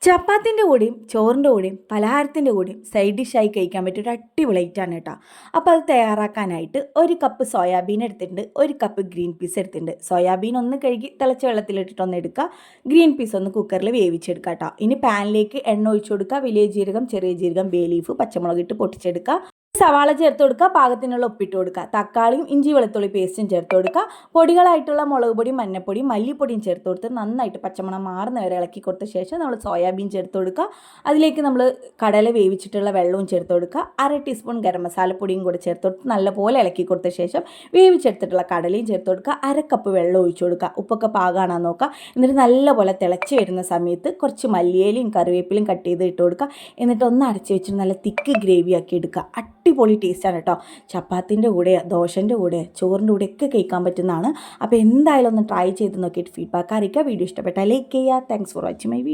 ചപ്പാത്തിൻ്റെ കൂടെയും ചോറിൻ്റെ കൂടെയും പലഹാരത്തിൻ്റെ കൂടെയും സൈഡ് ഡിഷായി കഴിക്കാൻ പറ്റിയ ഒരു അടിപൊളി ഐറ്റാണ് കേട്ടോ. അപ്പോൾ അത് തയ്യാറാക്കാനായിട്ട് ഒരു കപ്പ് സോയാബീൻ എടുത്തിട്ടുണ്ട്, ഒരു കപ്പ് ഗ്രീൻ പീസ് എടുത്തിട്ടുണ്ട്. സോയാബീൻ ഒന്ന് കഴുകി തിളച്ച വെള്ളത്തിലിട്ടിട്ടൊന്ന് എടുക്കുക, ഗ്രീൻ പീസ് ഒന്ന് കുക്കറിൽ വേവിച്ചെടുക്കുക കേട്ടോ. ഇനി പാനിലേക്ക് എണ്ണ ഒഴിച്ചു കൊടുക്കുക, വലിയ ജീരകം, ചെറിയ ജീരകം, ബേ ലീഫ്, പച്ചമുളക് ഇട്ട് പൊട്ടിച്ചെടുക്കുക. സവാള ചേർത്ത് കൊടുക്കുക, പാകത്തിനുള്ള ഉപ്പിട്ട് കൊടുക്കുക, തക്കാളിയും ഇഞ്ചി വെളുത്തുള്ളി പേസ്റ്റും ചേർത്ത് കൊടുക്കുക, പൊടികളായിട്ടുള്ള മുളക് പൊടിയും മഞ്ഞപ്പൊടിയും മല്ലിപ്പൊടിയും ചേർത്ത് കൊടുത്ത് നന്നായിട്ട് പച്ചമണം മാറുന്ന വരെ ഇളക്കി കൊടുത്ത ശേഷം നമ്മൾ സോയാബീൻ ചേർത്ത് കൊടുക്കുക. അതിലേക്ക് നമ്മൾ കടല വേവിച്ചിട്ടുള്ള വെള്ളവും ചേർത്ത് കൊടുക്കുക, 1/2 ടീസ്പൂൺ ഗരം മസാലപ്പൊടിയും കൂടെ ചേർത്ത് കൊടുത്ത് നല്ലപോലെ ഇളക്കി കൊടുത്ത ശേഷം വേവിച്ചെടുത്തിട്ടുള്ള കടലയും ചേർത്ത് കൊടുക്കുക, 1/2 കപ്പ് വെള്ളം ഒഴിച്ചു കൊടുക്കുക, ഉപ്പൊക്കെ പാകമാണോ നോക്കുക. എന്നിട്ട് നല്ലപോലെ തിളച്ച് വരുന്ന സമയത്ത് കുറച്ച് മല്ലിയിലയും കറിവേപ്പിലും കട്ട് ചെയ്ത് ഇട്ട് കൊടുക്കുക. എന്നിട്ട് ഒന്ന് അടച്ച് വെച്ചിട്ട് നല്ല തിക്ക് ഗ്രേവി ആക്കി എടുക്കുക. അടിപൊളി ടേസ്റ്റാണ് കേട്ടോ. ചപ്പാത്തിൻ്റെ കൂടെ, ദോശൻ്റെ കൂടെ, ചോറിൻ്റെ കൂടെ ഒക്കെ കഴിക്കാൻ പറ്റുന്നതാണ്. അപ്പോൾ എന്തായാലും ഒന്ന് ട്രൈ ചെയ്ത് നോക്കിയിട്ട് ഫീഡ്ബാക്ക് അറിയിക്കുക. വീഡിയോ ഇഷ്ടപ്പെട്ടാൽ ലൈക്ക് ചെയ്യുക. Thanks for watching my video.